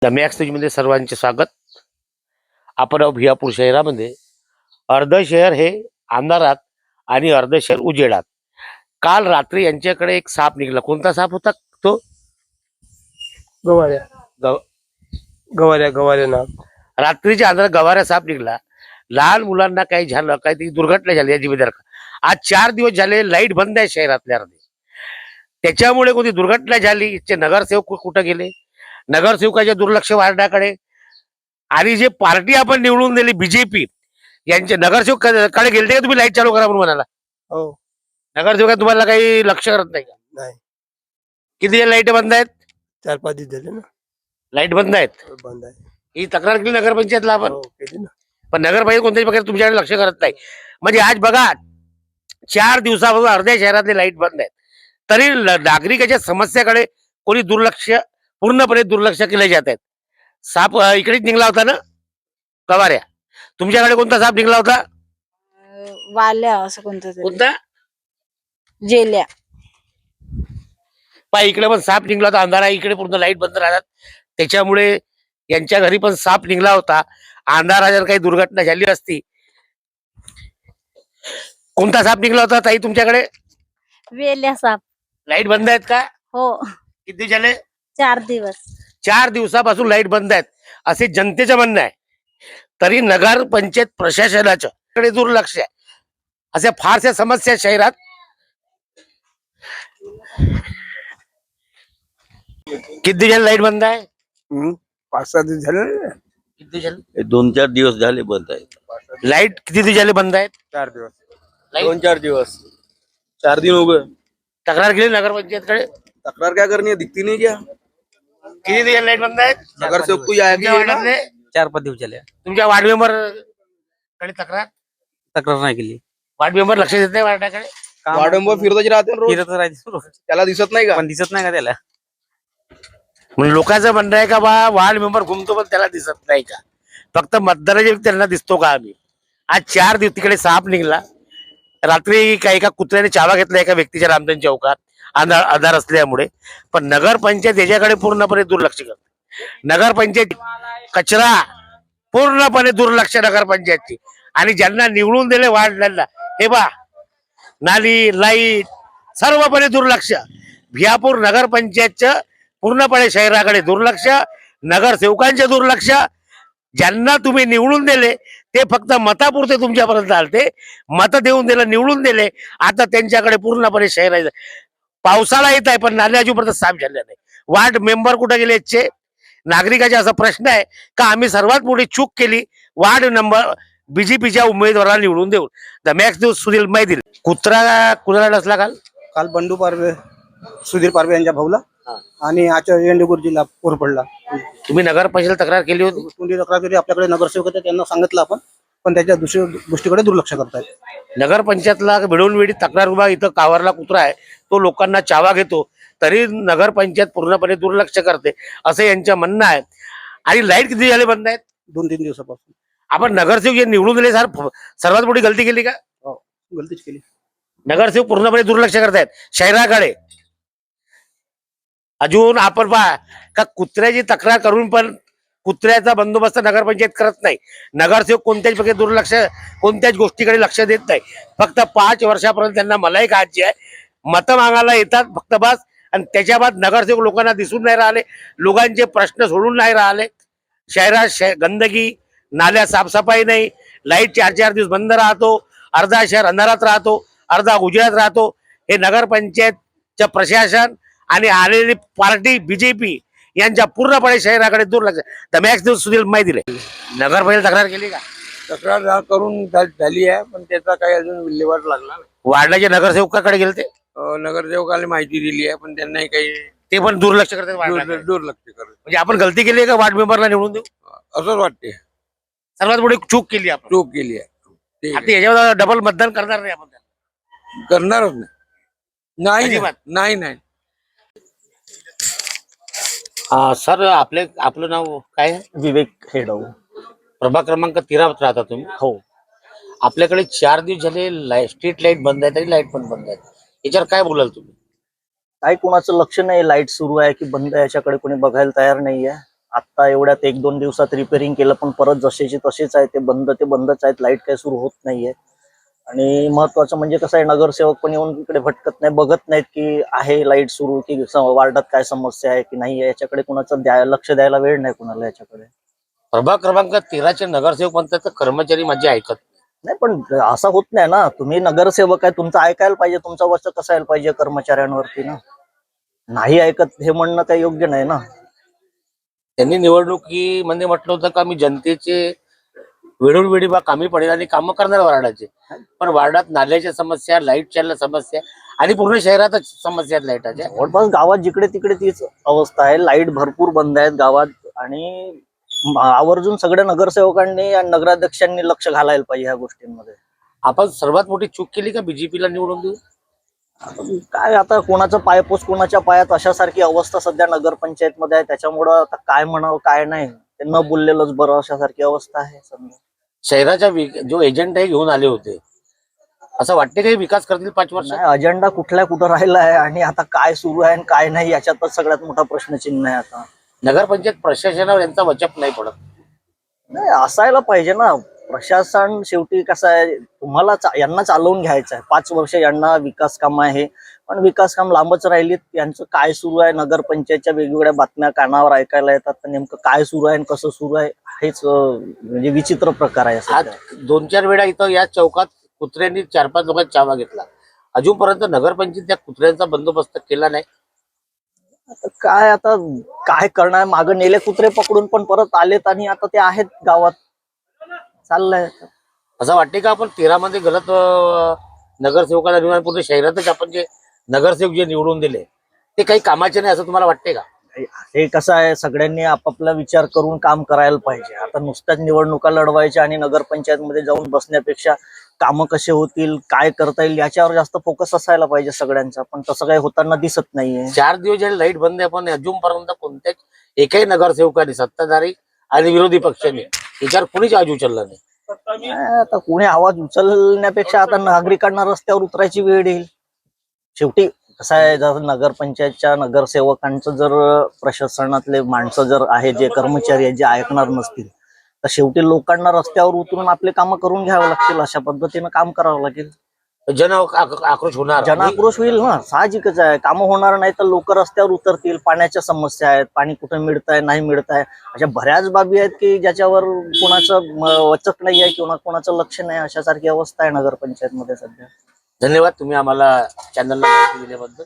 Max न्यूजमध्ये सर्वांचे स्वागत. आपण भियापूर शहरामध्ये अर्ध शहर हे अंधारात आणि अर्ध शहर उजेडात. काल रात्री यांच्याकडे एक साप निघाला. कोणता साप होता तो? गवाऱ्या गवाऱ्या गवाऱ्या ना रात्रीच्या अंधारात गवाऱ्या साप निघाला. लहान मुलांना काही झालं, काहीतरी दुर्घटना झाली या जिम्मेदार. आज 4 दिवस झाले लाईट बंद आहे शहरातल्या अर्धे. त्याच्यामुळे कोणती दुर्घटना झाली. ते नगरसेवक कुठं गेले? नगरसेवकाच्या दुर्लक्ष वाढण्याकडे आणि जे पार्टी आपण निवडून दिली बीजेपी यांचे नगरसेवक कडे गेले का तुम्ही लाईट चालू करा म्हणून म्हणाला? हो. नगरसेवक तुम्हाला काही लक्ष करत नाही का? नाही. किती लाईट बंद आहेत? 4-5 दिवस झाले ना लाईट बंद आहेत. बंद आहे. ही तक्रार केली नगरपंचायतला आपण. हो, केली ना. पण नगरपंचायत कोणत्याही प्रकारे तुमच्याकडे लक्ष करत नाही. म्हणजे आज बघा 4 दिवसापासून अर्ध्या शहरातले लाईट बंद आहेत, तरी नागरिकाच्या समस्याकडे कोणी पूर्णपणे दुर्लक्ष केले जात आहेत. साप इकडेच निघला होता ना गवाऱ्या. तुमच्याकडे कोणता साप निघला होता? वाल्या असं कोणतं तरी. कोणता? जेल्या. पा इकडे पण साप निघला होता. अंधारा इकडे पूर्ण लाईट बंद राहतात. त्याच्यामुळे यांच्या घरी पण साप निघला होता. अंधारा जर काही दुर्घटना झाली असती. कोणता साप निघला होता ताई तुमच्याकडे? वेल्या साप. लाईट बंद आहेत का? हो. किती झाले? 4 दिवस. 4 दिवसापासून लाईट बंद आहेत असे जनतेचं म्हणणं आहे. तरी नगर पंचायत प्रशासनाच्या कडे दुर्लक्ष आहे. अशा फारशा समस्या शहरात. किती झाले लाईट बंद आहे? 5-6 दिवस झाले. किती झाले? 2-4 दिवस झाले बंद आहे. लाईट किती दिवस झाले बंद आहेत? 4 दिवस. 2-4 दिवस 4 दिन हो गए. तक्रार केली नगरपंचायत कडे? तकरार क्या करनी है, दिखती नहीं क्या? किती दिवस लाईट बंद आहेत? नगर से कोई आया तुमच्या वार्डातले? 4-5 दिवस झाले. तुमच्या वार्ड मेंबर कडे तक्रार नाही केली. वार्ड मेंबर लक्ष देत नाही वार्डाकडे? वार्ड मेंबर फिरतच राहते ना रोज. फिरत राहायचं रोज. त्याला दिसत नाही का? पण दिसत नाही का त्याला? म्हणजे लोकांचं म्हणणं आहे का बा वार्ड मेंबर घुमतो पण त्याला दिसत नाही का? फक्त मतदाराच्या त्यांना दिसतो का? आम्ही आज 4 दिवस तिकडे साप निघला. रात्री काही एका कुत्र्याने चावा घेतला एका व्यक्तीच्या रामधन चौकात आधार असल्यामुळे. पण नगरपंचायत याच्याकडे पूर्णपणे दुर्लक्ष करते. नगरपंचायत कचरा पूर्णपणे दुर्लक्ष नगरपंचायतची. आणि ज्यांना निवडून दिले वार्डांना हे बा नाली लाईट सर्वपणे दुर्लक्ष. भियापूर नगरपंचायतचं पूर्णपणे शहराकडे दुर्लक्ष. नगरसेवकांचे दुर्लक्ष. ज्यांना तुम्ही निवडून दिले ते फक्त मतापुरते तुमच्यापर्यंत आलते. मत देऊन दिलं, निवडून दिले. आता त्यांच्याकडे पूर्णपणे शहर आहे. पावसाळा येत आहे पण नाल्या अजूनपर्यंत साफ झाल्या नाही. वार्ड मेंबर कुठे गेले? नागरिकाचा असा प्रश्न आहे का आम्ही सर्वात मोठी चूक केली वार्ड नंबर बीजेपीच्या उमेदवाराला निवडून देऊन. The max news Sunil Maidil. कुत्रा कुणाला नसला काल? काल बंडू पारवे, सुधीर पारवे यांच्या भाऊला आणि आचार्य येंडेगुरुजीला पूर पडला. तुम्ही नगर परिषदेला तक्रार केली होती? कोणती तक्रार केली? आपल्याकडे नगरसेवक होते, त्यांना सांगितलं आपण, पण त्याच्या दुसऱ्या गोष्टीकडे दुर्लक्ष करतायत. नगर पंचायतला वेळोवेळी तक्रार विभाग इथं कावरला कुत्रा आहे तो लोकांना चावा घेतो, तरी नगर पंचायत पूर्णपणे दुर्लक्ष करते असं यांचं म्हणणं आहे. आणि लाईट किती झाले बंद आहेत? 2-3 दिवसापासून. आपण नगरसेवक जे निवडून दिले सर्वात मोठी गलती केली का? हो, गलतीच केली. नगरसेवक पूर्णपणे दुर्लक्ष करतायत शहराकडे. अजून आपण पहा का कुत्र्याची तक्रार करून पण कुत्र्याचा बंदोबस्त नगरपंचायत करत नाही. नगरसेवक कोणत्याच प्रकारे दुर्लक्ष, कोणत्याच गोष्टीकडे लक्ष देत नाही. फक्त 5 वर्षापर्यंत त्यांना मलाही खायची आहे. मतं मागायला येतात फक्त बस. आणि त्याच्या बाद नगरसेवक लोकांना दिसून नाही राहिले, लोकांचे प्रश्न सोडून नाही राहिले. शहरात गंदगी, नाल्या साफसफाई नाही, लाईट 4-4 दिवस बंद राहतो, अर्धा शहर अंधारात राहतो, अर्धा उजेडात राहतो. हे नगरपंचायतच्या प्रशासन आणि आलेली पार्टी बीजेपी यांच्या पूर्णपणे शहराकडे दुर्लक्ष. द मॅक्स न्यूज सुनील माहिती दिले. नगर परिषद तक्रार केली का? तक्रार करून झाली आहे, पण त्याचा काही अजून विल्हेवाट लागला नाही. वार्डाच्या नगरसेवकाकडे गेले ते? नगरसेवकाला माहिती दिली आहे, पण त्यांनाही काही ते पण दुर्लक्ष करतात वार्डाकडे. दुर्लक्ष करत म्हणजे आपण गलती केली आहे का वार्ड मेंबरला निवडून देऊ? असंच वाटते. सर्वात मोठी चूक केली आपण. चूक केली आहे. आता याच्यावर डबल मतदान करणार नाही आपण. करणारच नाही. अजिबात. नाही नाही. सर आपलं नाव काय? विवेक हेडव. प्रभाग क्रमांक 13 राहता तुम्ही? हो. आपल्याकडे 4 दिवस झाले स्ट्रीट लाईट बंद आहे, तरी लाईट पण बंद आहे. याच्यावर काय बोलाल तुम्ही? काय कोणाचं लक्ष नाही, लाईट सुरू आहे की बंद आहे याच्याकडे कोणी बघायला तयार नाहीये. आता एवढ्यात 1-2 दिवसात रिपेअरिंग केलं, पण परत जसेचे तसेच आहे, ते बंदच आहेत. लाईट काही सुरू होत नाहीये. आणि महत्वाचं म्हणजे कसं आहे, नगरसेवक पण येऊन इकडे भटकत नाही, बघत नाहीत की आहे लाईट सुरू की वार्डात काय समस्या आहे की नाही, याच्याकडे कुणाचं लक्ष द्यायला वेळ नाही कुणाला याच्याकडे. प्रभाग क्रमांक 13चे नगरसेवक म्हणतात तर कर्मचारी माझे ऐकत नाही, पण असं होत नाही ना. तुम्ही नगरसेवक आहे, तुमचं ऐकायला पाहिजे, तुमचा वचक कसं यायला पाहिजे कर्मचाऱ्यांवरती ना. नाही ऐकत हे म्हणणं काही योग्य नाही ना. त्यांनी निवडणुकीमध्ये म्हटलं होतं का मी जनतेचे वेळोवेळी बा कामी पडेल आणि कामं करणार वार्डाचे. पण वार्डात नाल्याच्या समस्या, लाईटच्या समस्या आणि पूर्ण शहरातच समस्या आहेत लाईटाच्या. जवळपास गावात जिकडे तिकडे तीच अवस्था आहे. लाईट भरपूर बंद आहेत गावात. आणि आवर्जून सगळ्या नगरसेवकांनी आणि नगराध्यक्षांनी लक्ष घालायला पाहिजे ह्या गोष्टींमध्ये. आपण सर्वात मोठी चूक केली का बीजेपीला निवडून देऊ? काय आता कोणाचा पायपोस कोणाच्या पायात अशासारखी अवस्था सध्या नगरपंचायतमध्ये आहे. त्याच्यामुळं आता काय म्हणावं काय नाही ते न बोललेलंच बरं अशासारखी अवस्था आहे समजा. शहराच्या जो एजंट आहे घेऊन आले होते, असं वाटते काही विकास करतील 5 वर्षात? नाही, अजेंडा कुठं राहिला आहे आणि आता काय सुरू आहे आणि काय नाही याच्यातच सगळ्यात मोठा प्रश्नचिन्ह आहे आता. नगरपंचायत प्रशासनावर यांचा वचक नाही पडत. नाही, असायला पाहिजे ना. प्रशासन शेवटी कसं आहे, तुम्हाला यांना चालवून घ्यायचं आहे. 5 वर्ष यांना विकास काम आहे, पण विकास काम लांबच राहिलीत. यांचं काय सुरू आहे, नगरपंचायतच्या वेगवेगळ्या बातम्या कानावर ऐकायला येतात, तर नेमकं काय सुरू आहे आणि कसं सुरू आहे हेच म्हणजे विचित्र प्रकार आहे आज सध्या. 2-4 वेळा इथं या चौकात कुत्र्यांनी 4-5 लोकांचा चावा घेतला. अजूनपर्यंत नगरपंचायत त्या कुत्र्यांचा बंदोबस्त केला नाही. आता काय करणार, मागं नेले कुत्रे पकडून पण परत आलेत आणि आता ते आहेत गावात चाललंय. असं वाटते का आपण 13 मध्ये गलत नगरसेवकाला निवडून पूर्ण शहरातच आपण जे नगरसेवक जे निवडून दिले ते काही कामाचे नाही असं तुम्हाला वाटते का? हे कसं आहे, सगळ्यांनी आपापला विचार करून काम करायला पाहिजे. आता नुसत्याच निवडणुका लढवायच्या आणि नगरपंचायतमध्ये जाऊन बसण्यापेक्षा कामं कसे होतील, काय करता येईल याच्यावर जास्त फोकस असायला पाहिजे सगळ्यांचा. पण तसं काही होताना दिसत नाहीये. 4 दिवस झाले लाईट बंद आहे, पण अजूनपर्यंत कोणत्याच एकही नगरसेवकाने, सत्ताधारी आणि विरोधी पक्षाने याच्यावर कोणीच आवाज उचलला नाही. आता कोणी आवाज उचलण्यापेक्षा आता नागरिकांना रस्त्यावर उतरायची वेळ येईल. शेवटी कसं आहे, जर नगरपंचायतच्या नगरसेवकांचं जर प्रशासनातले माणसं जर आहे, जे कर्मचारी आहेत, जे ऐकणार नसतील, तर शेवटी लोकांना रस्त्यावर उतरून आपले कामं करून घ्यावं लागतील. अशा पद्धतीनं काम करावं लागेल. आक्रोश होणार, जनाक्रोश होईल ना, साहजिकच आहे. कामं होणार नाही तर लोक रस्त्यावर उतरतील. पाण्याच्या समस्या आहेत, पाणी कुठं मिळतंय नाही मिळतंय, अशा बऱ्याच बाबी आहेत की ज्याच्यावर कोणाचं वचक नाही आहे किंवा कोणाचं लक्ष नाही. अशासारखी अवस्था आहे नगरपंचायतमध्ये सध्या. धन्यवाद तुम्ही आम्हाला चॅनलला माहिती दिल्याबद्दल.